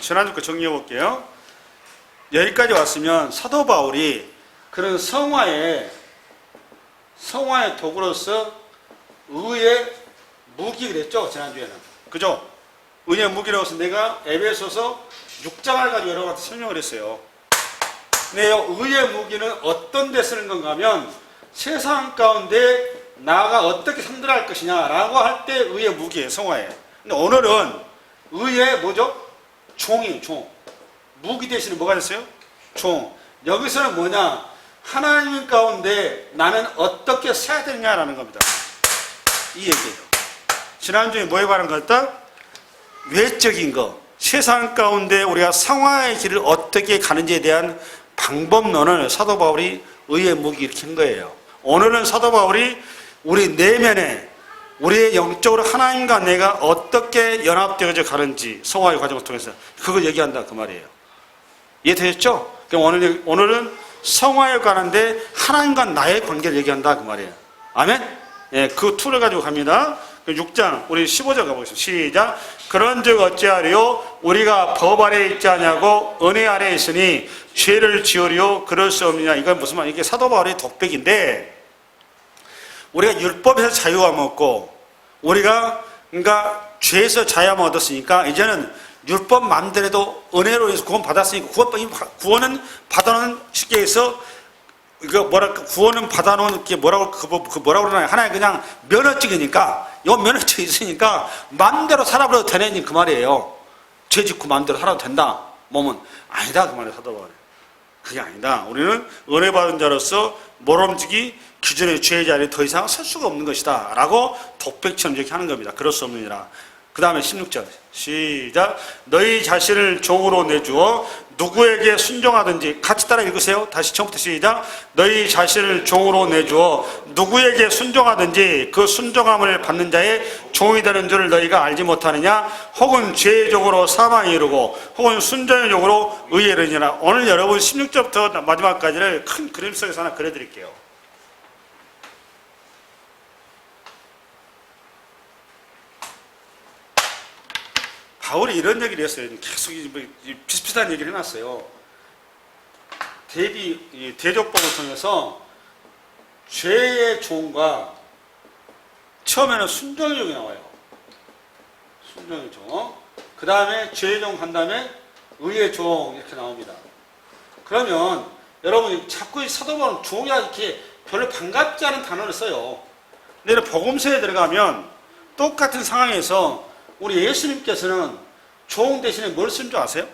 지난주 거 정리해 볼게요. 여기까지 왔으면 사도 바울이 그런 성화의 도구로서 의의 무기 그랬죠, 지난주에는. 그죠? 의의 무기로서 내가 에베소서 6장을 가지고 여러 가지 설명을 했어요. 근데 의의 무기는 어떤 데 쓰는 건가 하면 세상 가운데 나가 어떻게 상대할 것이냐라고 할 때 의의 무기예요, 성화에. 근데 오늘은 의의 뭐죠? 종이에요, 종. 무기 대신에 뭐가 됐어요? 종. 여기서는 뭐냐? 하나님 가운데 나는 어떻게 써야 되느냐라는 겁니다. 이 얘기예요. 지난주에 뭐에 관한 거였다? 외적인 거. 세상 가운데 우리가 성화의 길을 어떻게 가는지에 대한 방법론을 사도 바울이 의의 무기 이렇게 한 거예요. 오늘은 사도 바울이 우리 내면에 우리의 영적으로 하나님과 내가 어떻게 연합되어져 가는지 성화의 과정을 통해서 그걸 얘기한다 그 말이에요. 이해되셨죠? 그럼 오늘은 성화에 관한데 하나님과 나의 관계를 얘기한다 그 말이에요. 아멘? 예, 그 툴을 가지고 갑니다. 6장 우리 15절 가보겠습니다. 시작. 그런즉 어찌하리요? 우리가 법 아래에 있지 않냐고 은혜 아래에 있으니 죄를 지으리요? 그럴 수 없느냐. 이건 무슨 말? 이게 사도 바울의 독백인데 우리가 율법에서 자유함 얻고 우리가 그러니까 죄에서 자유함 얻었으니까 이제는 율법 맘대로도 은혜로 해서 구원 받았으니까 구원은 받아놓은 쉽게 해서 이거 뭐랄까 구원은 받아놓은 게 뭐라고 그러나요? 하나의 그냥 면허증이니까 요 면허증이 있으니까 맘대로 살아버려도 되네 그 말이에요. 죄 짓고 맘대로 살아도 된다. 몸은 아니다 그 말이에요. 사도 바울이. 그게 아니다. 우리는 은혜 받은 자로서 모름지기 기존의 죄의 자리에 더 이상 설 수가 없는 것이다 라고 독백처럼 이렇게 하는 겁니다. 그럴 수 없느니라. 그 다음에 16절 시작. 너희 자신을 종으로 내주어 누구에게 순종하든지 같이 따라 읽으세요. 다시 처음부터 시작. 너희 자신을 종으로 내주어 누구에게 순종하든지 그 순종함을 받는 자의 종이 되는 줄을 너희가 알지 못하느냐. 혹은 죄의 종으로 사망에 이르고 혹은 순종의 종으로 의에 이르느니라. 오늘 여러분 16절부터 마지막까지를 큰 그림 속에서 하나 그려드릴게요. 바울이 이런 얘기를 했어요. 계속 비슷비슷한 얘기를 해놨어요. 대적법을 통해서 죄의 종과 처음에는 순종의 종이 나와요. 순종의 종. 그 다음에 죄의 종 한 다음에 의의 종 이렇게 나옵니다. 그러면 여러분 자꾸 사도 바울은 종이라 이렇게 별로 반갑지 않은 단어를 써요. 근데 복음서에 들어가면 똑같은 상황에서 우리 예수님께서는 종 대신에 뭘 쓴 줄 아세요?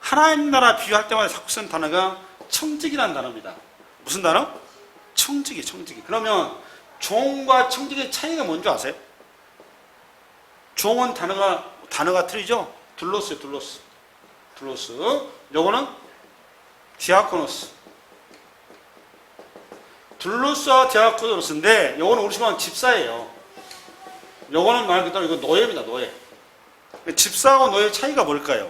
하나님 나라 비유할 때마다 자꾸 쓴 단어가 청직이라는 단어입니다. 무슨 단어? 청직이. 그러면 종과 청직의 차이가 뭔지 아세요? 종은 단어가 틀리죠? 둘로스요, 둘로스. 요거는 디아코노스. 둘로스와 디아코노스인데 요거는 우리 식으로 집사예요. 요거는 말 그대로 이거 노예입니다, 노예. 집사하고 노예의 차이가 뭘까요?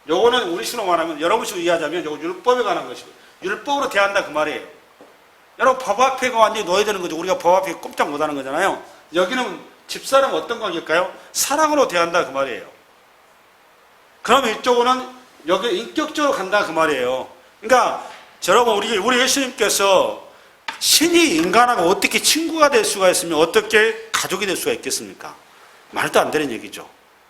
요거는 우리 식으로 말하면, 여러분 식으로 이해하자면 요거 율법에 관한 것이고, 율법으로 대한다 그 말이에요. 여러분 법 앞에가 완전히 노예되는 거죠. 우리가 법 앞에 꼼짝 못 하는 거잖아요. 여기는 집사랑 어떤 관계일까요? 사랑으로 대한다 그 말이에요. 그러면 이쪽은 여기 인격적으로 간다 그 말이에요. 그러니까 여러분 우리 예수님께서 신이 인간하고 어떻게 친구가 될 수가 있으면 어떻게 가족이 될 수가 있겠습니까? 말도 안 되는 얘기죠.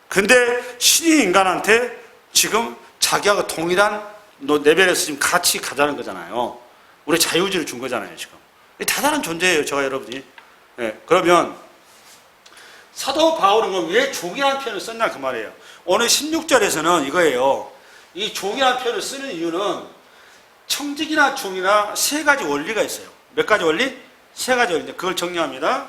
근데 신이 인간한테 지금 자기하고 동일한 레벨에서 지금 같이 가자는 거잖아요. 우리 자유의지를 준 거잖아요, 지금. 대단한 존재예요, 저와 여러분이. 네, 그러면 사도 바울은 왜 종이라는 표현을 썼나 그 말이에요. 오늘 16절에서는 이거예요. 이 종이라는 표현을 쓰는 이유는 청직이나 종이나 세 가지 원리가 있어요. 몇 가지 원리? 세 가지 원리. 그걸 정리합니다.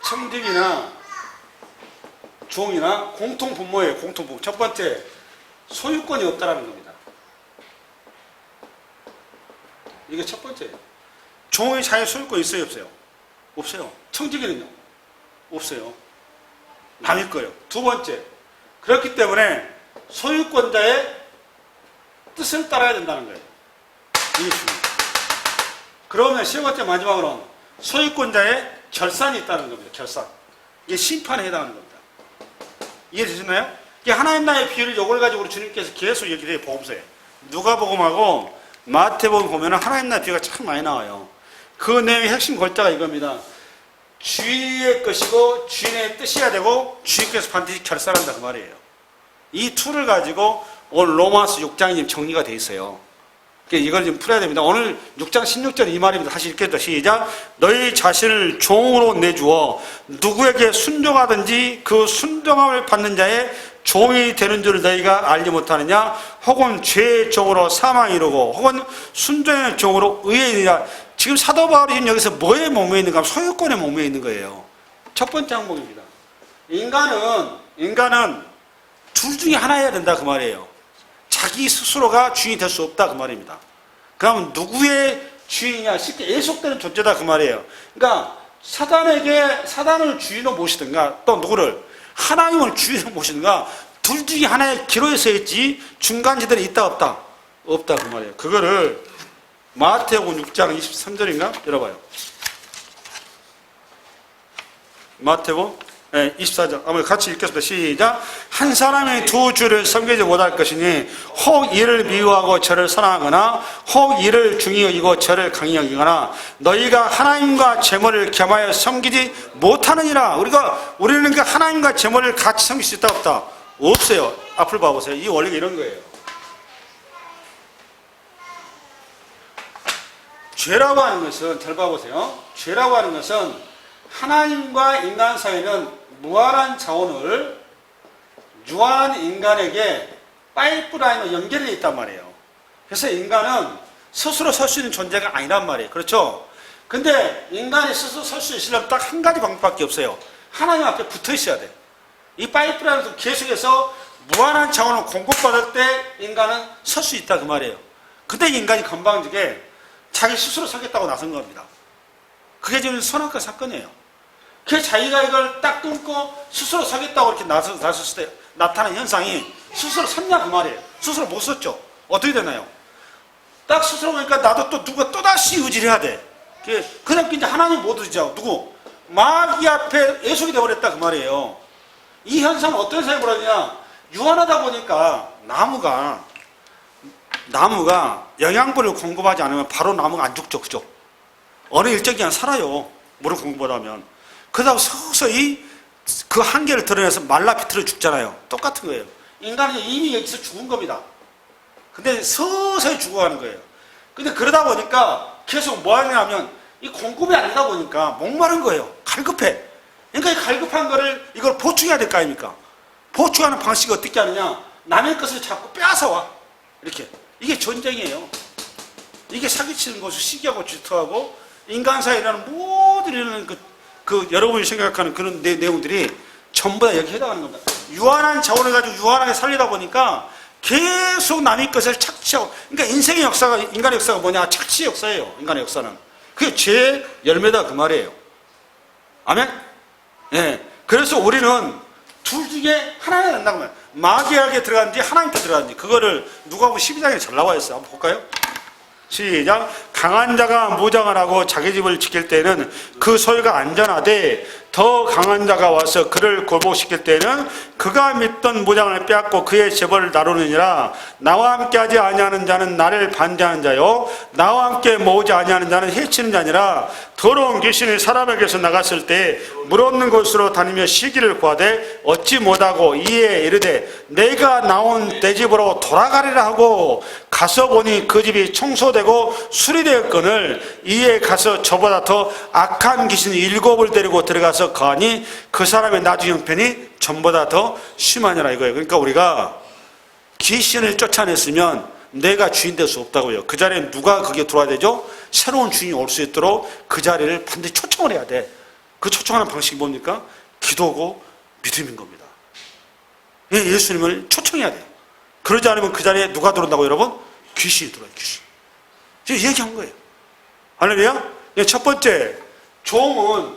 청직이나 종이나 공통분모예요. 공통분모. 첫 번째, 소유권이 없다라는 겁니다. 이게 첫 번째예요. 종이 자기 소유권 있어요, 없어요? 없어요. 청직이는요? 없어요. 남일 거예요. 두 번째, 그렇기 때문에 소유권자의 뜻을 따라야 된다는 거예요. 이게 중요해요. 그러면 세 번째 마지막으로는 소유권자의 결산이 있다는 겁니다. 결산. 이게 심판에 해당하는 겁니다. 이해되셨나요? 이게 하나님 나라의 비유를 요걸 가지고 우리 주님께서 계속 얘기를 해요. 복음서에. 누가복음하고 마태복음 보면 하나님 나라의 비유가 참 많이 나와요. 그 내용의 핵심 골자가 이겁니다. 주인의 것이고 주인의 뜻이어야 되고 주인께서 반드시 결산한다 그 말이에요. 이 툴을 가지고 오늘 로마서 6장이 정리가 돼 있어요. 이걸 좀 풀어야 됩니다. 오늘 6장 16절 이 말입니다. 다시 읽겠습니다. 시작. 너희 자신을 종으로 내주어 누구에게 순종하든지 그 순종함을 받는 자의 종이 되는 줄 너희가 알지 못하느냐? 혹은 죄의 종으로 사망에 이르고 혹은 순종의 종으로 의에 이르냐? 지금 사도 바울이 지금 여기서 뭐에 목매여 있는가 하면 소유권에 목매여 있는 거예요. 첫 번째 항목입니다. 인간은 둘 중에 하나여야 된다 그 말이에요. 자기 스스로가 주인이 될 수 없다 그 말입니다. 그러면 누구의 주인이냐? 쉽게 예속되는 존재다 그 말이에요. 그러니까 사단을 주인으로 모시든가 또 누구를 하나님을 주인으로 모시든가 둘 중에 하나의 기로에 서 있지 중간지대는 있다 없다? 없다 그 말이에요. 그거를 마태복음 6장 23절인가? 열어봐요. 마태복음 24절. 한번 같이 읽겠습니다. 시작. 한 사람이 두 주를 섬기지 못할 것이니 혹 이를 미워하고 저를 사랑하거나 혹 이를 중히 여기고 저를 강히 여기거나 너희가 하나님과 재물을 겸하여 섬기지 못하느니라. 우리는 그 하나님과 재물을 같이 섬길 수 있다 없다? 없어요. 앞을 봐보세요. 이 원리가 이런 거예요. 죄라고 하는 것은 잘 봐보세요. 죄라고 하는 것은 하나님과 인간 사이는 무한한 자원을 유한 인간에게 파이프라인으로 연결되어 있단 말이에요. 그래서 인간은 스스로 설 수 있는 존재가 아니란 말이에요. 그렇죠? 근데 인간이 스스로 설 수 있으려면 딱 한 가지 방법밖에 없어요. 하나님 앞에 붙어 있어야 돼. 이 파이프라인에서 계속해서 무한한 자원을 공급받을 때 인간은 설 수 있다 그 말이에요. 근데 인간이 건방지게 자기 스스로 서겠다고 나선 겁니다. 그게 지금 선악과 사건이에요. 그 자기가 이걸 딱 끊고 스스로 서겠다고 이렇게 나섰을 때 나타나는 현상이 스스로 섰냐 그 말이에요. 스스로 못 섰죠. 어떻게 되나요? 딱 스스로 보니까 나도 또 누가 또다시 의지를 해야 돼. 그냥 이제 하나님 못 의지하고 누구? 마귀 앞에 예속이 되어버렸다 그 말이에요. 이 현상은 어떤 현상이 벌어지냐? 유한하다 보니까 나무가 영양분을 공급하지 않으면 바로 나무가 안 죽죠. 그죠? 어느 일정 기간 살아요. 물을 공급하면. 그러다가 서서히 그 한계를 드러내서 말라 비틀어 죽잖아요. 똑같은 거예요. 인간은 이미 여기서 죽은 겁니다. 근데 서서히 죽어가는 거예요. 근데 그러다 보니까 계속 뭐 하냐면 이 공급이 안 되다 보니까 목마른 거예요. 갈급해. 그러니까 이 갈급한 거를 이걸 보충해야 될 거 아닙니까? 보충하는 방식이 어떻게 하느냐? 남의 것을 자꾸 빼앗아와. 이렇게. 이게 전쟁이에요. 이게 사기치는 것을 시기하고 질투하고 인간 사이라는 모든 이런 여러분이 생각하는 그런 내용들이 전부 다 여기 해당하는 겁니다. 유한한 자원을 가지고 유한하게 살리다 보니까 계속 남의 것을 착취하고, 그러니까 인간의 역사가 뭐냐? 착취의 역사예요. 인간의 역사는. 그게 죄의 열매다 그 말이에요. 아멘? 예. 그래서 우리는 둘 중에 하나가 된다고 말해요. 마귀에게 들어갔는지 하나님께 들어갔는지 그거를 누가복음 12장에 잘 나와 있어요. 한번 볼까요? 시작. 강한 자가 무장을 하고 자기 집을 지킬 때는 그 소유가 안전하되 더 강한 자가 와서 그를 굴복시킬 때는 그가 믿던 무장을 빼앗고 그의 재벌을 나누느니라. 나와 함께하지 아니하는 자는 나를 반대하는 자요 나와 함께 모으지 아니하는 자는 해치는 자니라. 더러운 귀신이 사람에게서 나갔을 때 물 없는 곳으로 다니며 쉬기를 구하되 얻지 못하고 이에 이르되 내가 나온 내 집으로 돌아가리라 하고 가서 보니 그 집이 청소되고 수리되었거늘 이에 가서 저보다 더 악한 귀신 7을 데리고 들어가서 거하니 그 사람의 나중 형편이 전보다 더 심하니라 이거예요. 그러니까 우리가 귀신을 쫓아냈으면 내가 주인 될 수 없다고요. 그 자리에 누가 거기에 들어와야 되죠? 새로운 주인이 올 수 있도록 그 자리를 반드시 초청을 해야 돼. 그 초청하는 방식이 뭡니까? 기도고 믿음인 겁니다. 예수님을 초청해야 돼요. 그러지 않으면 그 자리에 누가 들어온다고 여러분? 귀신이 들어와요. 귀신. 제가 얘기한 거예요. 할렐루야? 첫 번째, 종은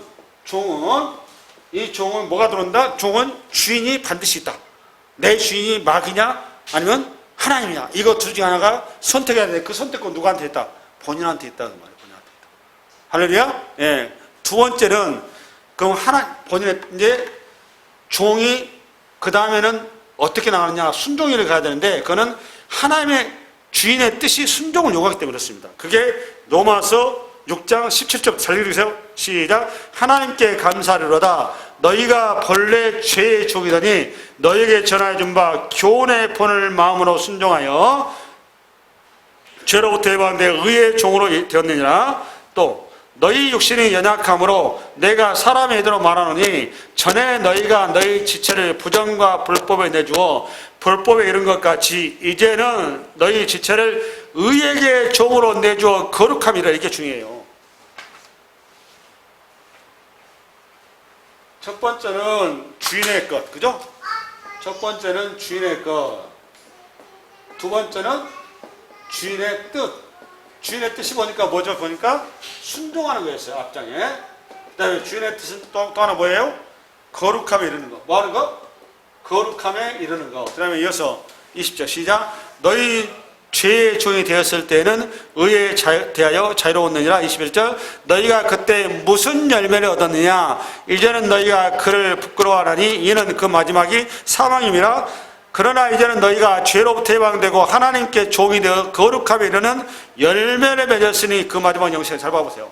뭐가 들어온다? 종은 주인이 반드시 있다. 내 주인이 마귀냐 아니면 하나님이냐, 이거 둘 중에 하나가 선택해야 돼. 그 선택권 누구한테 있다? 본인한테 있다는 말이에요. 본인한테 있다. 할렐루야. 예. 두 번째는 그럼 하나 본인의 이제 종이 그 다음에는 어떻게 나가느냐 순종일을 가야 되는데 그거는 하나님의 주인의 뜻이 순종을 요구하기 때문에 그렇습니다. 그게 로마서 6장 17절 잘 읽으세요. 시작. 하나님께 감사하리로다. 너희가 본래 죄의 종이더니 너희에게 전하여 준 바 교훈의 본을 마음으로 순종하여 죄로부터 해방돼 의의 종으로 되었느니라. 또 너희 육신이 연약함으로 내가 사람의 이대로 말하노니 전에 너희가 너희 지체를 부정과 불법에 내주어 불법에 이른 것 같이 이제는 너희 지체를 의에게 종으로 내주어 거룩함이라. 이게 중요해요. 첫 번째는 주인의 것, 그죠? 첫 번째는 주인의 것. 두 번째는 주인의 뜻. 주인의 뜻이 보니까 뭐죠? 보니까 순종하는 거였어요. 앞장에. 그 다음에 주인의 뜻은 또 하나 뭐예요? 거룩함에 이르는 거. 뭐 하는 거? 거룩함에 이르는 거. 그 다음에 이어서 20절 시작. 너희 죄의 종이 되었을 때는 의에 대하여 자유로웠느니라. 21절 너희가 그때 무슨 열매를 얻었느냐. 이제는 너희가 그를 부끄러워하나니 이는 그 마지막이 사망임이라. 그러나 이제는 너희가 죄로부터 해방되고 하나님께 종이 되어 거룩함에 이르는 열매를 맺었으니 그 마지막 영생을 잘 봐보세요.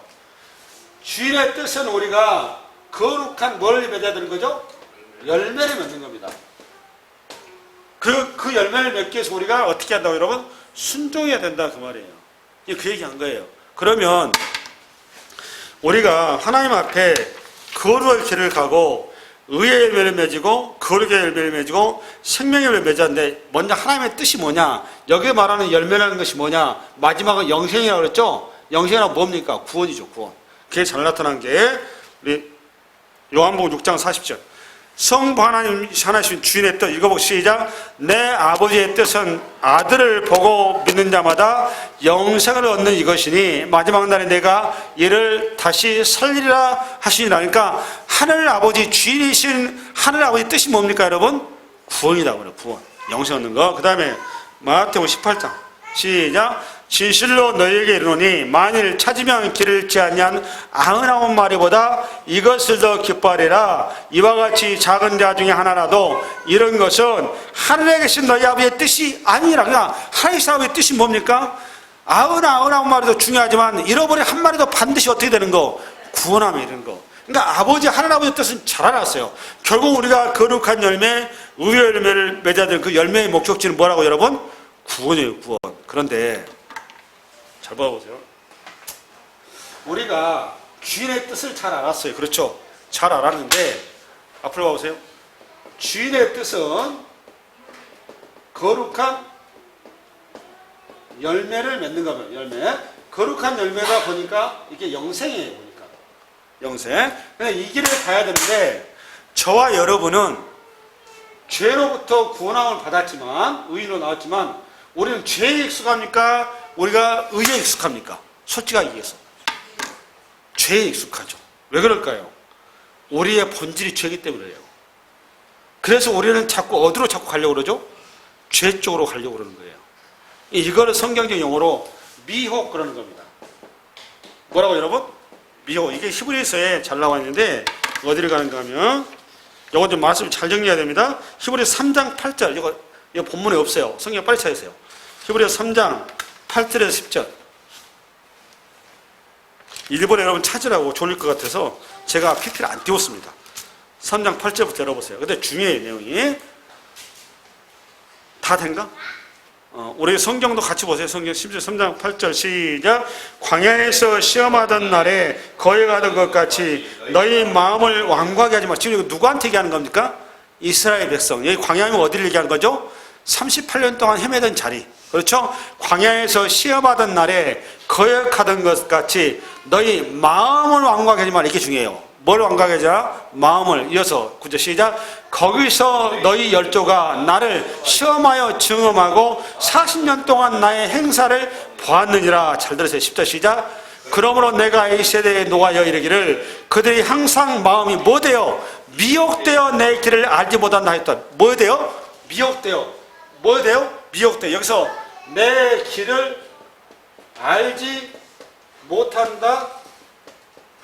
주인의 뜻은 우리가 거룩한 뭘 맺어야 되는 거죠? 열매를 맺는 겁니다. 그 열매를 맺기 위해서 우리가 어떻게 한다고 여러분? 순종해야 된다 그 말이에요. 그 얘기한 거예요. 그러면 우리가 하나님 앞에 거룩의 길을 가고 의의 열매를 맺고 거룩의 열매를 맺고 생명의 열매를 맺었는데 먼저 하나님의 뜻이 뭐냐? 여기 말하는 열매라는 것이 뭐냐? 마지막은 영생이라고 그랬죠? 영생이라고 뭡니까? 구원이죠. 구원. 그게 잘 나타난 게 우리 요한복음 6장 40절 성부 하나님 주인의 뜻 읽어보고 시작. 내 아버지의 뜻은 아들을 보고 믿는 자마다 영생을 얻는 이것이니 마지막 날에 내가 이를 다시 살리리라 하시니라. 그러니까 하늘 아버지 주인이신 하늘 아버지 뜻이 뭡니까 여러분? 구원이라고 그래요. 구원. 영생 얻는 거. 그 다음에 마태복음 18장 시작. 진실로 너희에게 이르노니 만일 찾으면 길을 잃지 아니한 99마리보다 이것을 더 기뻐하리라. 이와 같이 작은 자 중에 하나라도 이런 것은 하늘에 계신 너희 아버지의 뜻이 아니라. 그냥 하나님 아버지의 뜻이 뭡니까? 99마리도 중요하지만 잃어버린 한 마리도 반드시 어떻게 되는 거? 구원함에 이르는 거. 그러니까 아버지 하늘 아버지의 뜻은 잘 알았어요. 결국 우리가 거룩한 열매 의의 열매를 맺어야 될 그 열매의 목적지는 뭐라고 여러분? 구원이에요. 구원. 그런데 잘 봐보세요. 우리가 주인의 뜻을 잘 알았어요. 그렇죠? 잘 알았는데 앞으로 봐보세요. 주인의 뜻은 거룩한 열매를 맺는 거예요. 열매. 거룩한 열매가 보니까 이게 영생이에요. 보니까 영생. 근데 이 길을 가야 되는데 저와 여러분은 죄로부터 구원함을 받았지만 의인으로 나왔지만 우리는 죄에 익숙합니까? 우리가 의에 익숙합니까? 솔직하게 얘기해서 죄에 익숙하죠. 왜 그럴까요? 우리의 본질이 죄이기 때문에 그래요. 그래서 우리는 자꾸 어디로 자꾸 가려고 그러죠? 죄 쪽으로 가려고 그러는 거예요. 이거를 성경적 용어로 미혹 그러는 겁니다. 뭐라고 여러분? 미혹. 이게 히브리서에 잘 나와 있는데 어디를 가는가 하면 이거 좀 말씀 잘 정리해야 됩니다. 히브리서 3장 8절 이거 본문에 없어요. 성경 빨리 찾으세요. 히브리서 3장 8절에서 10절. 일본에 여러분 찾으라고 졸릴 것 같아서 제가 PP를 안 띄웠습니다. 3장 8절부터 열어보세요. 근데 중요해요, 내용이. 다 된가? 우리 성경도 같이 보세요. 성경 3장 8절 시작. 광야에서 시험하던 날에 거행하던 것 같이 너희 마음을 완고하게 하지 마. 지금 이거 누구한테 얘기하는 겁니까? 이스라엘 백성. 여기 광야면 어디를 얘기하는 거죠? 38년 동안 헤매던 자리. 그렇죠? 광야에서 시험하던 날에 거역하던 것 같이 너희 마음을 완고하게 하지 마라. 이게 중요해요. 뭘 완고하게 하자? 마음을. 이어서 9절 시작. 거기서 너희 열조가 나를 시험하여 증험하고 40년 동안 나의 행사를 보았느니라. 잘 들으세요. 10절 시작. 그러므로 내가 이 세대에 노하여 이르기를 그들이 항상 마음이 뭐되어 미혹되어 내 길을 알지 못한다 했다. 뭐되어? 미혹되어. 뭐되어? 미혹되어. 여기서 내 길을 알지 못한다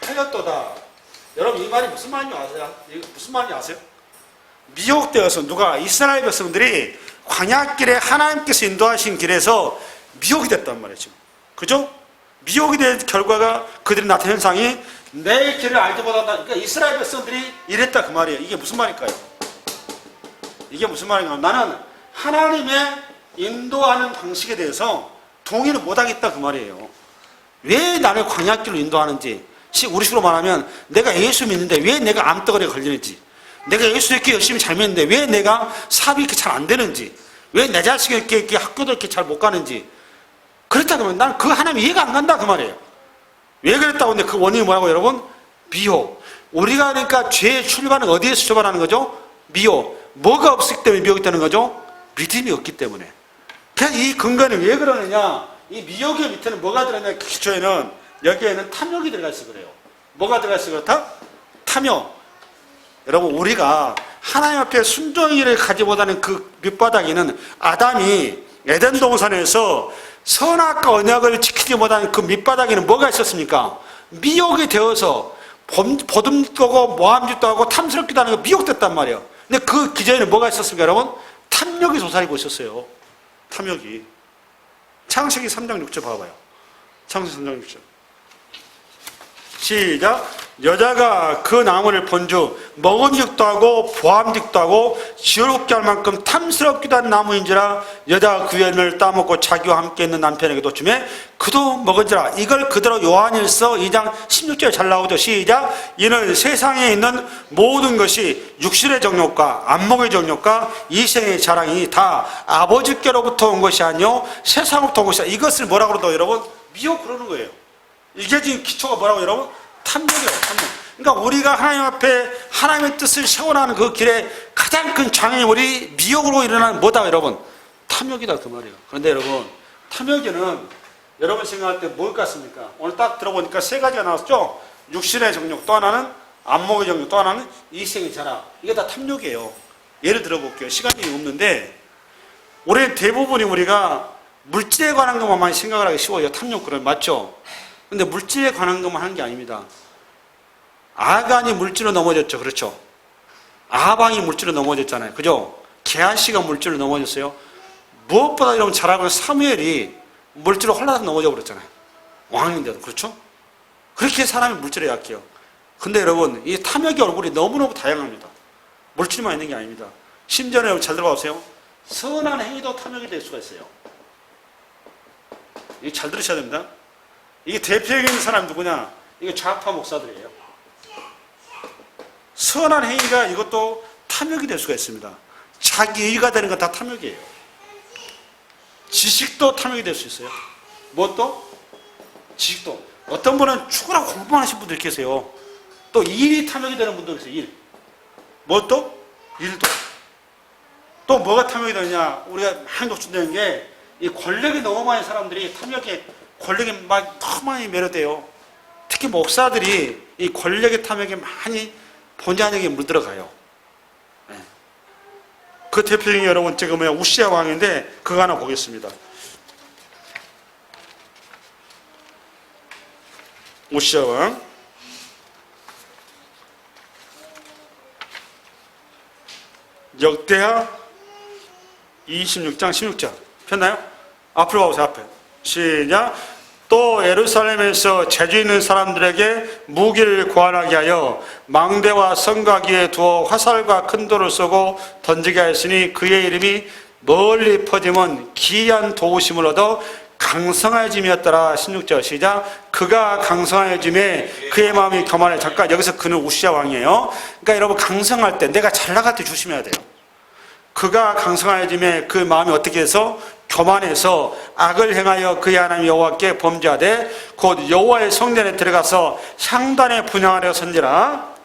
하였도다. 여러분 이 말이 무슨 말인지 아세요? 무슨 말인지 아세요? 미혹되어서 누가 이스라엘 백성들이 광야길에 하나님께서 인도하신 길에서 미혹이 됐단 말이에요. 지금. 그죠? 미혹이 된 결과가 그들이 나타난 현상이 내 길을 알지 못한다. 그러니까 이스라엘 백성들이 이랬다 그 말이에요. 이게 무슨 말일까요? 이게 무슨 말인가? 나는 하나님의 인도하는 방식에 대해서 동의를 못하겠다 그 말이에요. 왜 나를 광야길로 인도하는지, 우리식으로 말하면 내가 예수 믿는데 왜 내가 암덩어리에 걸리는지, 내가 예수 이렇게 열심히 잘 믿는데 왜 내가 사업이 이렇게 잘 안 되는지, 왜 내 자식이 이렇게 학교도 이렇게 잘 못 가는지, 그렇다 그러면 난 그 하나님 이해가 안 간다 그 말이에요. 왜 그랬다고 근데 그 원인이 뭐라고 여러분? 미혹. 우리가 그러니까 죄의 출발은 어디에서 출발하는 거죠? 미혹. 뭐가 없기 때문에 미혹이 되는 거죠? 믿음이 없기 때문에. 그래서 이 근거는 왜 그러느냐? 이 미혹의 밑에는 뭐가 들어있냐? 기초에는 여기에는 탐욕이 들어가 있어 그래요. 뭐가 들어가 있어 그렇다? 탐욕. 여러분 우리가 하나님 앞에 순종의를 가지 못하는 그 밑바닥에는 아담이 에덴 동산에서 선악과 언약을 지키지 못하는 그 밑바닥에는 뭐가 있었습니까? 미혹이 되어서 보듬도 하고 모함짓도 하고 탐스럽기도 하는 거 미혹됐단 말이에요. 근데 그 기저에는 뭐가 있었습니까 여러분? 탐욕이 솟아리고 있었어요. 탐욕이. 창세기 3장 6절 봐봐요. 창세기 3장 6절. 시작. 여자가 그 나무를 본즉 먹음직도 하고 보암직도 하고 지혜롭게 할 만큼 탐스럽기도 한 나무인지라 여자가 그 열매를 따먹고 자기와 함께 있는 남편에게도 주매 그도 먹은지라. 이걸 그대로 요한일서 2장 16절에 잘 나오죠. 시작. 이는 세상에 있는 모든 것이 육신의 정욕과 안목의 정욕과 이생의 자랑이 다 아버지께로부터 온 것이 아니요 세상으로부터 온 것이다. 이것을 뭐라고 그러죠 여러분? 미혹 그러는 거예요. 이게 지금 기초가 뭐라고 여러분? 탐욕이에요. 탐욕. 그러니까 우리가 하나님 앞에 하나님의 뜻을 세워나가는 그 길에 가장 큰 장애물이 미혹으로 일어나는 뭐다 여러분? 탐욕이다 그 말이에요. 그런데 여러분 탐욕에는 여러분 생각할 때 뭘 같습니까? 오늘 딱 들어보니까 세 가지가 나왔죠. 육신의 정욕, 또 하나는 안목의 정욕, 또 하나는 이생의 자랑. 이게 다 탐욕이에요. 예를 들어볼게요. 시간이 없는데 올해 대부분이 우리가 물질에 관한 것만 많이 생각을 하기 쉬워요. 탐욕 그런 맞죠? 근데 물질에 관한 것만 하는 게 아닙니다. 아간이 물질로 넘어졌죠. 그렇죠? 아방이 물질로 넘어졌잖아요. 그죠? 게하시가 물질로 넘어졌어요. 무엇보다 여러분 잘 알고 있는 사무엘이 물질로 홀라서 넘어져 버렸잖아요. 왕인데도. 그렇죠? 그렇게 사람이 물질에 약해요. 근데 여러분 이 탐욕의 얼굴이 너무너무 다양합니다. 물질만 있는 게 아닙니다. 심지어 여러분 잘 들어봐 보세요. 선한 행위도 탐욕이 될 수가 있어요. 이거 잘 들으셔야 됩니다. 이게 대표적인 사람이 누구냐? 이게 좌파 목사들이에요. 선한 행위가 이것도 탐욕이 될 수가 있습니다. 자기 의가 되는 건 다 탐욕이에요. 지식도 탐욕이 될 수 있어요. 무엇도? 지식도. 어떤 분은 죽으라고 공부만 하신 분들 계세요. 또 일이 탐욕이 되는 분도 계세요. 일. 무엇도? 일도. 또 뭐가 탐욕이 되느냐? 우리가 많이 노출되는 게 이 권력이 너무 많은 사람들이 탐욕에 권력에 막 너무 많이 매료돼요. 특히 목사들이 이 권력의 탐욕에 많이 본전에게 물들어가요. 네. 그 대표적인 여러분 지금 우시야 왕인데 그거 하나 보겠습니다. 우시야 왕 역대하 26장 16절 폈나요? 앞으로 가보세요. 앞에 시작. 또 예루살렘에서 재주 있는 사람들에게 무기를 구하게 하여 망대와 성곽위에 두어 화살과 큰 돌을 쏘고 던지게 하였으니 그의 이름이 멀리 퍼지면 기이한 도우심을 얻어 강성해짐이었더라. 16절 시작. 그가 강성해짐에 그의 마음이 교만해. 잠깐 여기서 그는 우시야 왕이에요. 그러니까 여러분 강성할 때 내가 잘 나갈 때 조심해야 돼요. 그가 강성해짐에 그 마음이 어떻게 해서 교만해서 악을 행하여 그의 하나님 여호와께 범죄하되 곧 여호와의 성전에 들어가서 향단에 분향하려 선지라.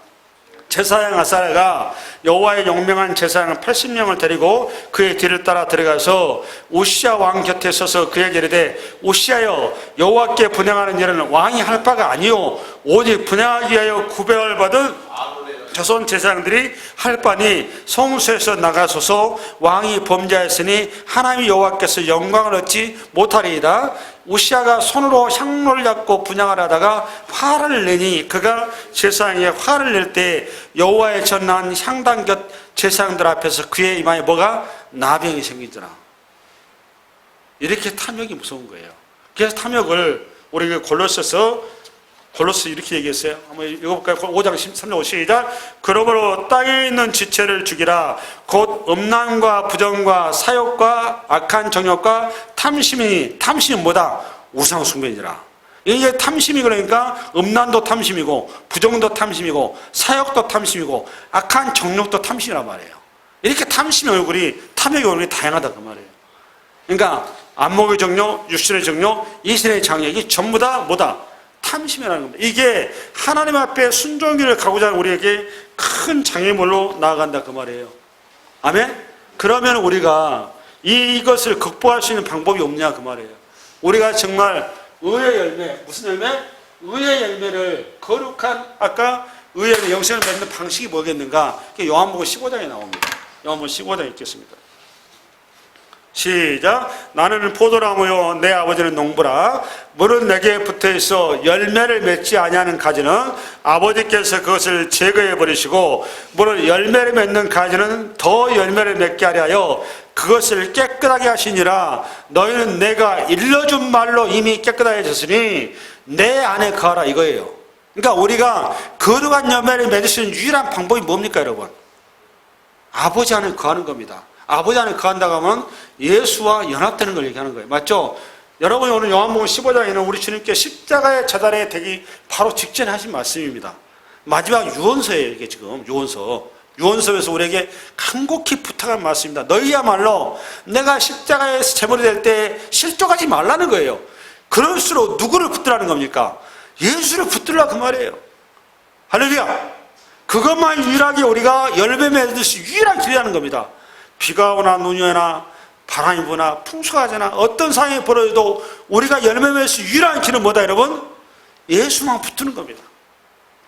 제사장 아사랴가 여호와의 용명한 제사장 80명을 데리고 그의 뒤를 따라 들어가서 우시야 왕 곁에 서서 그에게 이르되 우시야여 여호와께 분향하는 일은 왕이 할 바가 아니요 오직 분향하기 위하여 구별을 받은 자손 제사장들이 할 바니 성소에서 나가소서. 왕이 범죄하였으니 하나님 여호와께서 영광을 얻지 못하리이다. 우시아가 손으로 향로를 잡고 분향을 하다가 화를 내니 그가 제사장에게 화를 낼 때 여호와의 전한 향단 곁 제사장들 앞에서 그의 이마에 뭐가? 나병이 생기더라. 이렇게 탐욕이 무서운 거예요. 그래서 탐욕을 우리 골로새 이렇게 얘기했어요. 한번 읽어볼까요? 5장 13절 시작. 그러므로 땅에 있는 지체를 죽이라. 곧 음란과 부정과 사욕과 악한 정욕과 탐심이 뭐다? 우상 숭배니라. 이게 탐심이 그러니까 음란도 탐심이고 부정도 탐심이고 사욕도 탐심이고 악한 정욕도 탐심이란 말이에요. 이렇게 탐욕의 얼굴이 다양하다 그 말이에요. 그러니까 안목의 정욕, 육신의 정욕, 이신의 장애이 전부 다 뭐다? 탐심이라는 겁니다. 이게 하나님 앞에 순종기를 가고자 하는 우리에게 큰 장애물로 나아간다 그 말이에요. 아멘? 그러면 우리가 이것을 극복할 수 있는 방법이 없냐 그 말이에요. 우리가 정말 의의 열매, 무슨 열매? 의의 열매를 거룩한 아까 의의 열매 영생을 맺는 방식이 뭐겠는가? 요한복음 15장에 나옵니다. 요한복음 15장에 있겠습니다. 시작. 나는 포도나무요 내 아버지는 농부라. 물은 내게 붙어있어 열매를 맺지 아니하는 가지는 아버지께서 그것을 제거해 버리시고 물은 열매를 맺는 가지는 더 열매를 맺게 하려 하여 그것을 깨끗하게 하시니라. 너희는 내가 일러준 말로 이미 깨끗해졌으니 내 안에 거하라 이거예요. 그러니까 우리가 거룩한 열매를 맺을 수 있는 유일한 방법이 뭡니까 여러분? 아버지 안에 거하는 겁니다. 아버지 안에 거한다고 하면 예수와 연합되는 걸 얘기하는 거예요. 맞죠? 여러분이 오늘 요한복음 15장에는 우리 주님께 십자가의 자달에 되기 바로 직전에 하신 말씀입니다. 마지막 유언서예요. 이게 지금 유언서에서 우리에게 간곡히 부탁한 말씀입니다. 너희야말로 내가 십자가에서 제물이 될 때 실족하지 말라는 거예요. 그럴수록 누구를 붙들라는 겁니까? 예수를 붙들라 그 말이에요. 할렐루야. 그것만 유일하게 우리가 열매 맺을 수 유일한 길이라는 겁니다. 비가 오나 눈이 오나 바람이 부나 풍수가 하잖아. 어떤 상황이 벌어져도 우리가 열매 맺을 수 유일한 길은 뭐다 여러분? 예수만 붙드는 겁니다.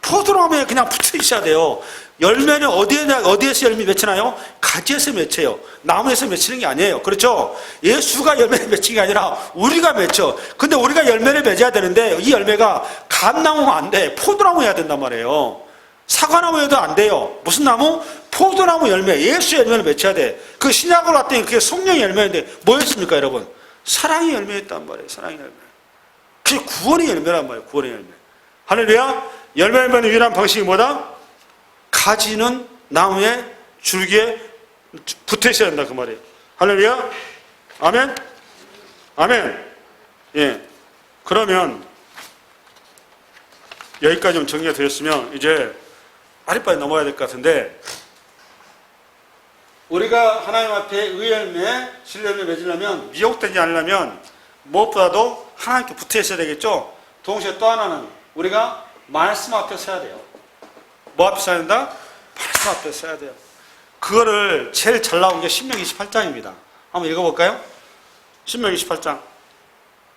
포도나무에 그냥 붙어 있어야 돼요. 열매는 어디에서 열매 맺히나요? 가지에서 맺혀요. 나무에서 맺히는 게 아니에요. 그렇죠? 예수가 열매를 맺힌 게 아니라 우리가 맺혀. 근데 우리가 열매를 맺어야 되는데 이 열매가 감나무면 안 돼. 포도나무여야 된단 말이에요. 사과나무여도 안 돼요. 무슨 나무? 포도나무 열매, 예수의 열매를 맺혀야 돼. 그 신약으로 왔더니 그게 성령의 열매인데 뭐였습니까 여러분? 사랑의 열매였단 말이에요. 사랑의 열매. 그게 구원의 열매란 말이에요. 구원의 열매. 할렐루야. 열매를 맺는 유일한 방식이 뭐다? 가지는 나무에 줄기에 붙어 있어야 된다 그 말이에요. 할렐루야. 아멘. 아멘. 예. 그러면 여기까지 좀 정리가 되었으면 이제 빨리빨리 넘어가야 될 것 같은데, 우리가 하나님 앞에 의의 열매, 진리의 열매 맺으려면, 미혹되지 않으려면 무엇보다도 하나님께 붙어 있어야 되겠죠. 동시에 또 하나는 우리가 말씀 앞에 서야 돼요. 뭐 앞에 서야 된다? 말씀 앞에 서야 돼요. 그거를 제일 잘 나온 게 신명기 28장입니다. 한번 읽어볼까요? 신명기 28장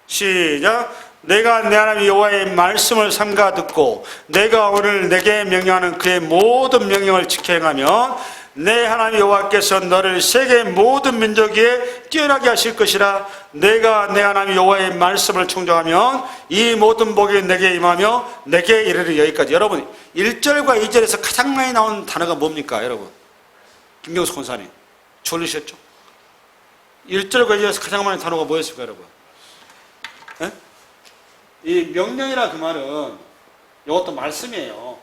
시작. 내가 내 하나님 여호와의 말씀을 삼가 듣고 내가 오늘 내게 명령하는 그의 모든 명령을 지켜 행하면 내 하나님 여호와께서 너를 세계 모든 민족 위에 뛰어나게 하실 것이라. 내가 내 하나님 여호와의 말씀을 청정하면 이 모든 복이 내게 임하며 내게 이르리. 여기까지. 여러분 1절과 2절에서 가장 많이 나오는 단어가 뭡니까 여러분? 김경수 권사님 졸리셨죠? 1절과 2절에서 가장 많이 단어가 뭐였을까요 여러분? 네? 이 명령이라 그 말은 이것도 말씀이에요.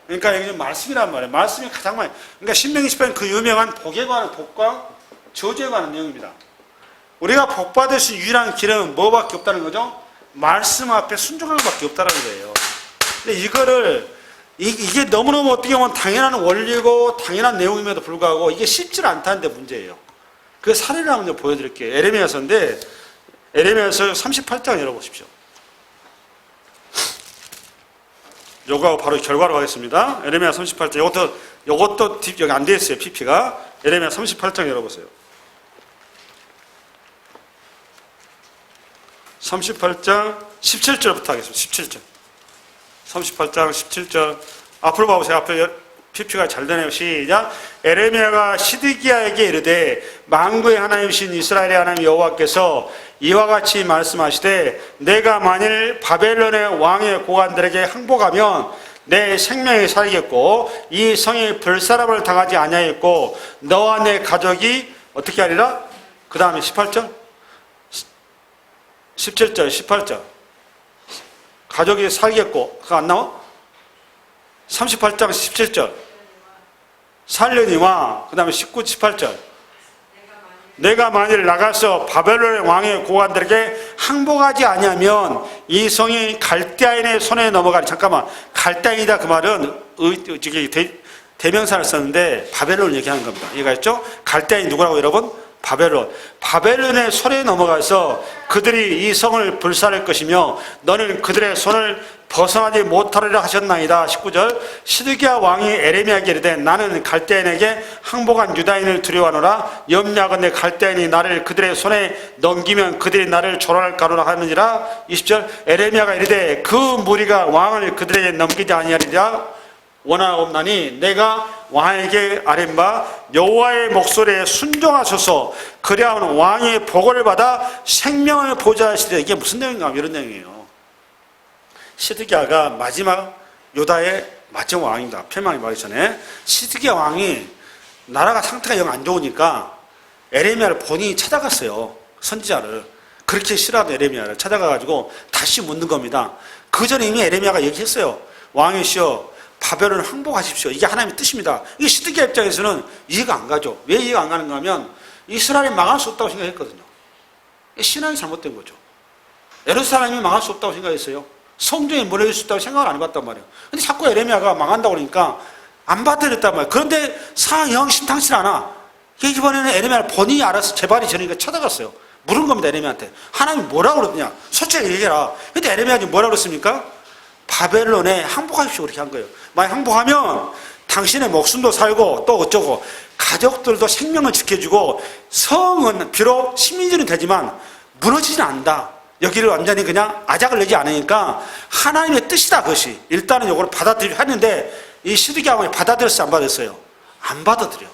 그러니까 이게 말씀이란 말이에요. 말씀이 가장 많이. 그러니까 신명기 10편 그 유명한 복에 관한 복과 저주에 관한 내용입니다. 우리가 복 받을 수 유일한 길은 뭐밖에 없다는 거죠? 말씀 앞에 순종하는 것밖에 없다는 거예요. 근데 이거를 이게 너무너무 어떻게 보면 당연한 원리고 당연한 내용임에도 불구하고 이게 쉽지 않다는 데 문제예요. 그 사례를 한번 보여드릴게요. 에레미야서인데 에레미야서 38장 열어보십시오. 요거하고 바로 결과로 가겠습니다. 에레미야 38장. 요것도 여기 안 돼 있어요. PP가. 에레미야 38장 열어보세요. 38장 17절부터 하겠습니다. 17절. 38장 17절. 앞으로 봐보세요. 앞에 PP가 잘 되네요. 시작. 에레미야가 시드기야에게 이르되 만구의 하나님이신 이스라엘의 하나님 여호와께서 이와 같이 말씀하시되 내가 만일 바벨론의 왕의 고관들에게 항복하면 내 생명이 살겠고 이 성이 불사람을 당하지 아니하였고 너와 내 가족이 어떻게 하리라? 그 다음에 18절 17절 18절 가족이 살겠고 그거 안 나와? 38장 17절 살려니와 그 다음에 19, 18절 내가 만일 나가서 바벨론의 왕의 고관들에게 항복하지 아니하면 이 성이 갈대아인의 손에 넘어가리. 잠깐만, 갈대아인이다 그 말은 대명사를 썼는데 바벨론을 얘기하는 겁니다. 이해가셨죠? 갈대아인 누구라고 여러분? 바벨론. 바벨론의 손에 넘어가서 그들이 이 성을 불살할 것이며 너는 그들의 손을 벗어나지 못하리라 하셨나이다. 19절 시드기야 왕이 에레미야에게 이르되 나는 갈대인에게 항복한 유다인을 두려워하노라. 염려하건대 갈대인이 나를 그들의 손에 넘기면 그들이 나를 조롱할까노라 하느니라. 20절 에레미야가 이르되 그 무리가 왕을 그들에게 넘기지 아니하리라. 원하옵나니 내가 왕에게 아뢰는 바 여호와의 목소리에 순종하소서 그리하면 왕의 보고를 받아 생명을 보좌하시되. 이게 무슨 내용인가? 이런 내용이에요. 시드기야가 마지막 유다의 마지막 왕입니다. 폐망이 가기 전에 시드기야 왕이 나라가 상태가 영 안 좋으니까 에레미야를 본인이 찾아갔어요. 선지자를. 그렇게 싫어하는 에레미야를 찾아가가지고 다시 묻는 겁니다. 그 전에 이미 에레미야가 얘기했어요. 왕이시여 바벨론을 항복하십시오. 이게 하나님의 뜻입니다. 이게 시드기야 입장에서는 이해가 안 가죠. 왜 이해가 안 가는가 하면 이스라엘이 망할 수 없다고 생각했거든요. 신앙이 잘못된 거죠. 예루살렘이 망할 수 없다고 생각했어요. 성전이 무너질 수 있다고 생각을 안 해봤단 말이에요. 근데 자꾸 에레미야가 망한다고 그러니까 안 받아들였단 말이에요. 그런데 상황이 영 심상치 않아. 이번에는 에레미야를 본인이 알아서 재발이 전이니까 찾아갔어요. 물은 겁니다. 에레미야한테. 하나님이 뭐라고 그러느냐. 솔직히 얘기해라. 근데 에레미야가 뭐라고 그랬습니까? 바벨론에 항복하십시오. 그렇게 한 거예요. 만약 항복하면 당신의 목숨도 살고 또 어쩌고 가족들도 생명을 지켜주고 성은 비록 식민지는 되지만 무너지진 않는다. 여기를 완전히 그냥 아작을 내지 않으니까 하나님의 뜻이다. 그것이 일단은 이걸 받아들이려 했는데 이 시드기야 왕이 받아들였어요? 안 받았어요? 안 받아들여.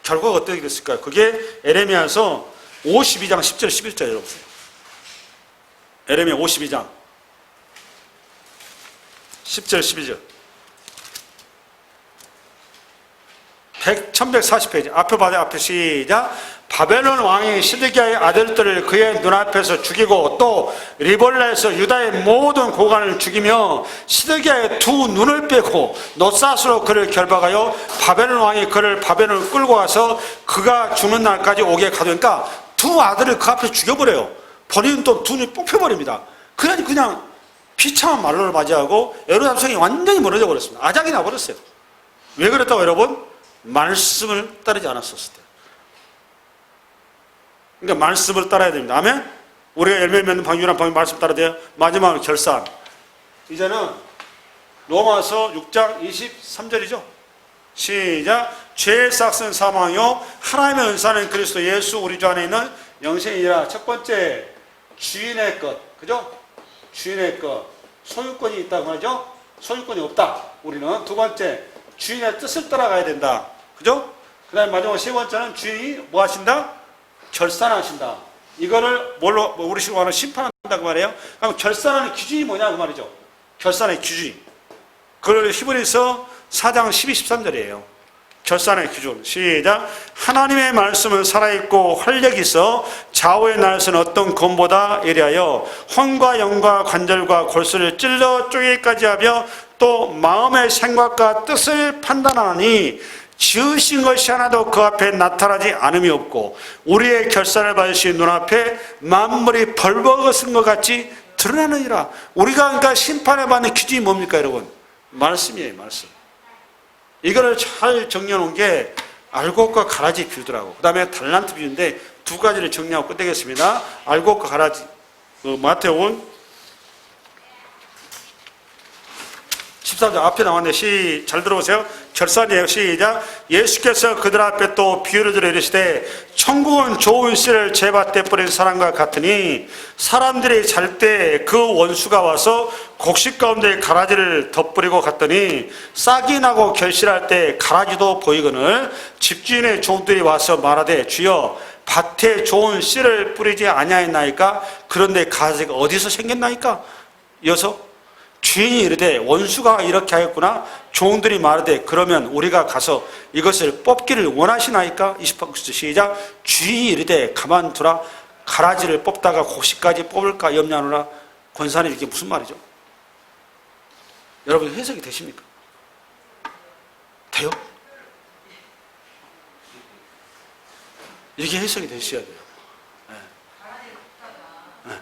결과가 어떻게 됐을까요? 그게 에레미야서 52장 10절 11절 여러분. 에레미야 52장 10절 12절 1140페이지 앞에 봐요. 앞에 시작. 바벨론 왕이 시드기야의 아들들을 그의 눈앞에서 죽이고 또 리볼라에서 유다의 모든 고관을 죽이며 시드기야의 두 눈을 빼고 놋사슬로 그를 결박하여 바벨론 왕이 그를 바벨론을 끌고 가서 그가 죽는 날까지 오게 가두니까 두 아들을 그 앞에 죽여버려요. 본인은 또 두 눈이 뽑혀버립니다. 그냥 비참한 말로를 맞이하고 예루살렘 성이 완전히 무너져 버렸습니다. 아작이 나버렸어요. 왜 그랬다고 여러분? 말씀을 따르지 않았었을 때. 그러니까 말씀을 따라야 됩니다. 아멘? 우리가 열매 맺는 방유란 방유 말씀 따라야 돼요. 마지막으로 결산. 이제는 로마서 6장 23절이죠. 시작. 죄의 삭은 사망이요 하나님의 은사는 그리스도 예수 우리 주 안에 있는 영생이라. 첫 번째 주인의 것. 그죠? 주인의 것. 소유권이 있다고 하죠? 소유권이 없다. 우리는. 두 번째 주인의 뜻을 따라가야 된다. 그죠? 그 다음에 마지막 세 번째는 주인이 뭐 하신다? 결산하신다. 이거를 뭘로 우리 식으로 하는 심판한다고 말해요. 그럼 결산하는 기준이 뭐냐 그 말이죠. 결산의 기준. 그걸 히브리서 4장 12, 13절이에요. 결산의 기준. 시작. 하나님의 말씀은 살아있고 활력이 있어 좌우의 날선 어떤 검보다 예리하여 혼과 영과 관절과 골수를 찔러 쪼개기까지 하며 또 마음의 생각과 뜻을 판단하니 지으신 것이 하나도 그 앞에 나타나지 않음이 없고 우리의 결산을 받으신 눈앞에 만물이 벌거벗은 것 같이 드러나느니라. 우리가 그러니까 심판을 받는 기준이 뭡니까 여러분? 말씀이에요. 말씀. 이거를 잘 정리해 놓은 게 알곡과 가라지 비유더라고. 그 다음에 달란트 비유인데 두 가지를 정리하고 끝내겠습니다. 알곡과 가라지. 마태복음 14절 앞에 나왔는데 잘 들어보세요. 결산이에요. 시작. 예수께서 그들 앞에 또 비유를 들어 이르시되 천국은 좋은 씨를 재밭에 뿌린 사람과 같으니 사람들이 잘 때 그 원수가 와서 곡식 가운데 가라지를 덧뿌리고 갔더니 싹이 나고 결실할 때 가라지도 보이거늘 집주인의 종들이 와서 말하되 주여 밭에 좋은 씨를 뿌리지 아니하였나이까? 그런데 가지가 어디서 생겼나이까? 이어서 주인이 이르되 원수가 이렇게 하였구나. 종들이 말하되 그러면 우리가 가서 이것을 뽑기를 원하시나이까? 28절 시작. 주인이 이르되 가만두라. 가라지를 뽑다가 고시까지 뽑을까 염려하노라. 권사님, 이게 무슨 말이죠? 여러분 해석이 되십니까? 돼요? 이렇게 해석이 되셔야 돼요. 네. 네.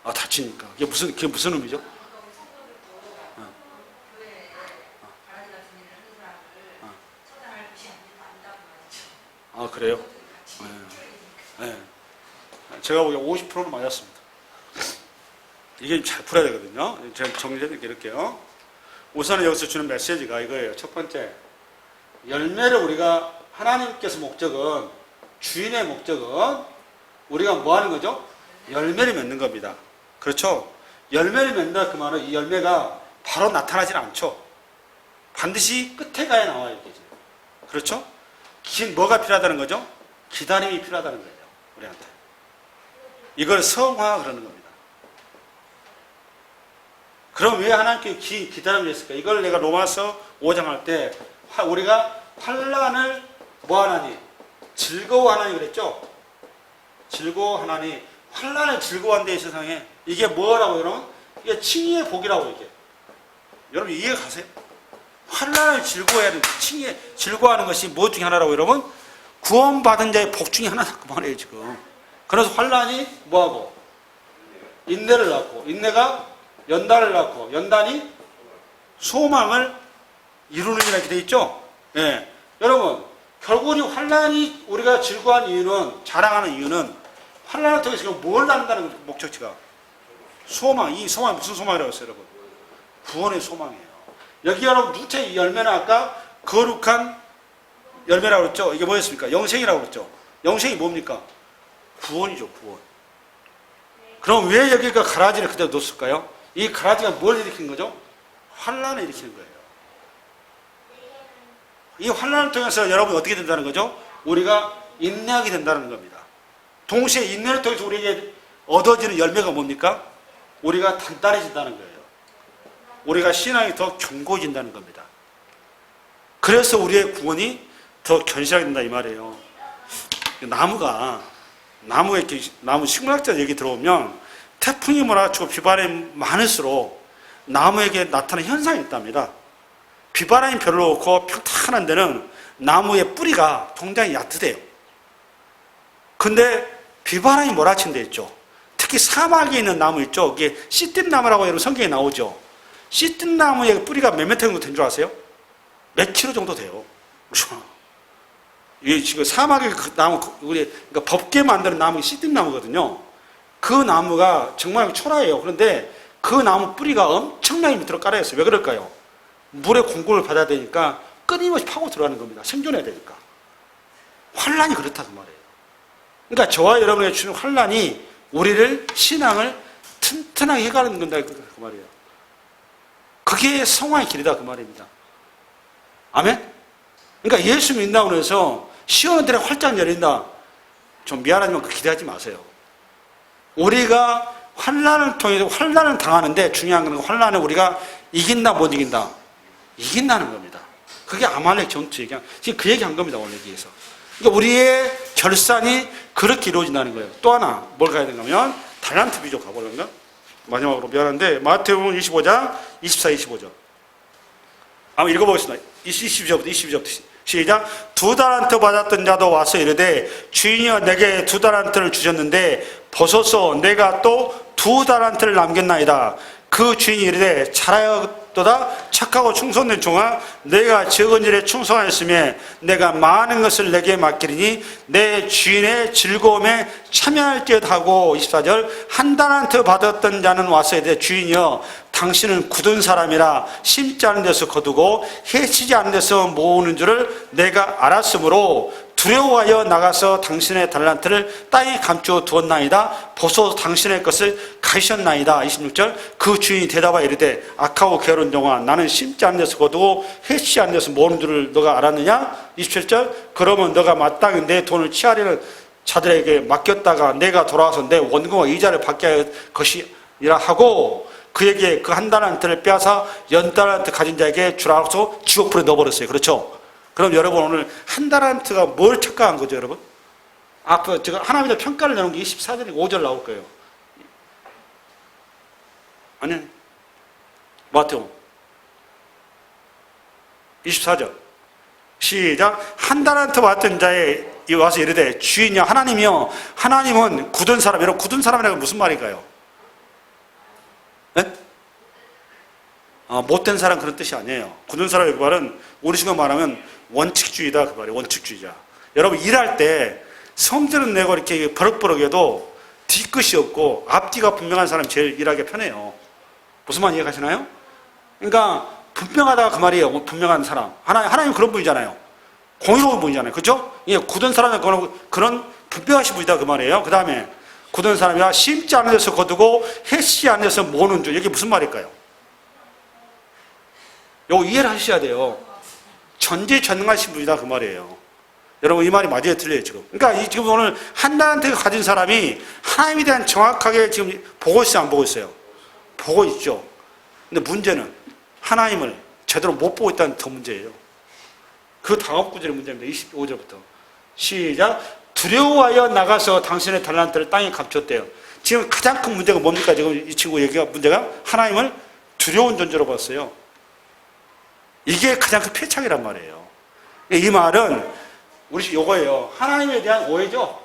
아, 다치니까. 그게 무슨 의미죠? 아, 그래요? 네. 네. 제가 보기에 50%는 맞았습니다. 이게 잘 풀어야 되거든요. 제가 정리해드릴게요. 우선은 여기서 주는 메시지가 이거예요. 첫 번째, 열매를 우리가 하나님께서 목적은, 주인의 목적은 우리가 뭐 하는 거죠? 열매를 맺는 겁니다. 그렇죠? 열매를 맺는다 그 말은 이 열매가 바로 나타나질 않죠. 반드시 끝에 가야 나와요. 그렇죠? 뭐가 필요하다는 거죠? 기다림이 필요하다는 거예요. 우리한테. 이걸 성화 그러는 겁니다. 그럼 왜 하나님께 기다림을 했을까? 이걸 내가 로마서 5장 할 때 우리가 환난을 뭐 하나니? 즐거워하나니 그랬죠? 즐거워하나니. 환난을 즐거워한데 이 세상에 이게 뭐라고 여러분? 이게 칭의의 복이라고 이게. 여러분 이해 가세요? 환난을 즐거워해야 되는 칭의 즐거워하는 것이 뭐 중에 하나라고 여러분? 구원받은 자의 복 중에 하나다 그 말이에요 지금. 그래서 환난이 뭐하고? 인내를 낳고, 인내가 연단을 낳고, 연단이 소망을 이루는 이렇게 돼 있죠. 예. 여러분 결국 이 환난이 우리가 즐거워하는 이유는, 자랑하는 이유는 환난을 통해서 뭘 낳는다는 목적지가 소망. 이 소망이 무슨 소망이라고 했어요 여러분? 구원의 소망이에요. 여기 여러분 누트의 열매는 아까 거룩한 열매라고 그랬죠. 이게 뭐였습니까? 영생이라고 그랬죠. 영생이 뭡니까? 구원이죠. 구원. 그럼 왜 여기가 가라지를 그대로 놓았을까요? 이 가라지가 뭘 일으키는 거죠? 환난을 일으키는 거예요. 이 환난을 통해서 여러분 어떻게 된다는 거죠? 우리가 인내하게 된다는 겁니다. 동시에 인내를 통해서 우리에게 얻어지는 열매가 뭡니까? 우리가 단단해진다는 거예요. 우리가 신앙이 더 견고해진다는 겁니다. 그래서 우리의 구원이 더 견실하게 된다 이 말이에요. 나무 식물학자 얘기 들어오면 태풍이 몰아치고 비바람이 많을수록 나무에게 나타나는 현상이 있답니다. 비바람이 별로 없고 평탄한 데는 나무의 뿌리가 굉장히 얕대요. 근데 비바람이 몰아친 데 있죠. 특히 사막에 있는 나무 있죠. 이게 씨띠나무라고 여러분 성경에 나오죠. 씨띠나무의 뿌리가 몇 미터 정도 된 줄 아세요? 몇 킬로 정도 돼요. 이게 지금 사막의 그 나무, 그러니까 법게 만드는 나무가 씨띠나무거든요. 그 나무가 정말 초라해요. 그런데 그 나무 뿌리가 엄청나게 밑으로 깔아있어요. 왜 그럴까요? 물의 공급을 받아야 되니까 끊임없이 파고 들어가는 겁니다. 생존해야 되니까. 환란이 그렇다는 말이에요. 그러니까 저와 여러분에게 주는 환란이 우리를, 신앙을 튼튼하게 해가는 건다 그 말이에요. 그게 성화의 길이다 그 말입니다. 아멘? 그러니까 예수 믿는다고 해서 시원한 데가 활짝 열린다. 좀 미안하지만 기대하지 마세요. 우리가 환난을 통해서 환난을 당하는데 중요한 건 환난을 우리가 이긴다 못 이긴다? 이긴다는 겁니다. 그게 아말렉 전투 얘기. 지금 그 얘기 한 겁니다. 오늘 여기에서. 그러니까 우리의 결산이 그렇게 이루어진다는 거예요. 또 하나 뭘 가야 되는가 하면 달란트 비교 가보려는가? 마지막으로 미안한데 마태복음 25장 24, 25절 한번 읽어보겠습니다. 22절부터 시작. 2달란트 받았던 자도 와서 이르되 주인이여 내게 2달란트를 주셨는데 벗어서 내가 또 2달란트를 남겼나이다. 그 주인이 이르되 잘하였도다 착하고 충성된 종아 내가 적은 일에 충성하였으며 내가 많은 것을 내게 맡기리니 내 주인의 즐거움에 참여할지어다 하고 24절 한 달란트 받았던 자는 와서 이르되 주인이여 당신은 굳은 사람이라 심지 않은 데서 거두고 해치지 않은 데서 모으는 줄을 내가 알았으므로 두려워하여 나가서 당신의 달란트를 땅에 감추어 두었나이다. 보소 당신의 것을 가셨나이다. 26절. 그 주인이 대답하여 이르되 악하고 게으른 종아, 나는 심지 않는 데서 거두고 해치 않는 데서 모는 줄을 너가 알았느냐. 27절. 그러면 너가 마땅히 내 돈을 취하려는 자들에게 맡겼다가 내가 돌아와서 내 원금과 이자를 받게 할 것이라 하고 그에게 그 한 달란트를 빼앗아 10달란트 가진 자에게 주라고 지옥불에 넣어버렸어요. 그렇죠? 그럼 여러분 오늘 한 달란트가 뭘 착각한 거죠, 여러분? 앞에 제가 하나님의 평가를 내놓은 게 24절이고 5절 나올 거예요. 아니, 마태오 24절 시작. 한 달란트 받던 자에 와서 이르되 주인이여 하나님이여, 하나님은 굳은 사람, 여러분 굳은 사람이라고 무슨 말일까요? 네? 못된 사람 그런 뜻이 아니에요. 굳은 사람의 그 말은 우리 식으로 말하면 원칙주의다 그 말이에요. 원칙주의자. 여러분 일할 때 성질은 내고 이렇게 버럭버럭해도 뒤끝이 없고 앞뒤가 분명한 사람이 제일 일하기 편해요. 무슨 말 이해가시나요? 그러니까 분명하다가 그 말이에요. 분명한 사람. 하나님 그런 분이잖아요. 공의로운 분이잖아요. 그렇죠? 예, 굳은 사람의 그런 분명하신 분이다 그 말이에요. 그 다음에 굳은 사람이야 심지 않은 데서 거두고 해치지 않은 데서 모는 줄. 이게 무슨 말일까요? 이거 이해를 하셔야 돼요. 전지전능하신 분이다 그 말이에요. 여러분 이 말이 맞아요, 틀려요 지금? 그러니까 지금 오늘 한 달란트 가진 사람이 하나님에 대한 정확하게 지금 보고 있어요, 안 보고 있어요? 보고 있죠. 근데 문제는 하나님을 제대로 못 보고 있다는 더 문제예요. 그 다음 구절의 문제입니다. 25절부터 시작. 두려워하여 나가서 당신의 달란트를 땅에 감췄대요. 지금 가장 큰 문제가 뭡니까? 지금 이 친구 얘기가 문제가 하나님을 두려운 존재로 봤어요. 이게 가장 큰 패착이란 말이에요. 이 말은 우리 요거예요. 하나님에 대한 오해죠.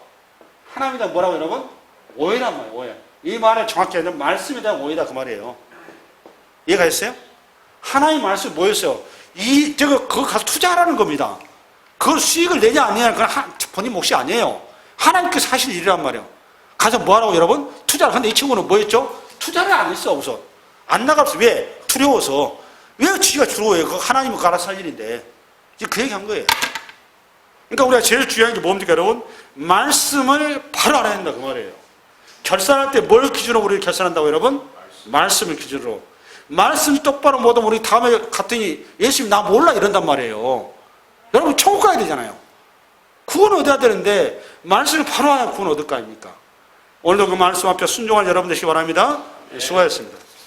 하나님에 대한 뭐라고 여러분? 오해란 말이에요. 오해. 이 말을 정확히 하면 말씀에 대한 오해다 그 말이에요. 이해가 됐어요? 하나님 말씀이 뭐였어요? 그거 가서 투자하라는 겁니다. 그걸 수익을 내냐 안 내냐 그건 본인 몫이 아니에요. 하나님께서 하실 일이란 말이에요. 가서 뭐 하라고 여러분? 투자를. 근데 이 친구는 뭐 했죠? 투자를 안 했어 우선. 안 나갔어. 왜? 두려워서. 왜 지가 두려워해요? 그거 하나님은 알아서 할 일인데. 지금 그 얘기 한 거예요. 그러니까 우리가 제일 중요한 게 뭡니까 여러분? 말씀을 바로 알아야 된다 그 말이에요. 결산할 때 뭘 기준으로 우리를 결산한다고 여러분? 말씀을 기준으로. 말씀 똑바로 못하면 우리 다음에 갔더니 예수님 나 몰라 이런단 말이에요. 여러분 천국 가야 되잖아요. 구원 얻어야 되는데 말씀을 바로 하면 구원 얻을 거 아닙니까? 오늘도 그 말씀 앞에 순종할 여러분 되시기 바랍니다. 수고하셨습니다.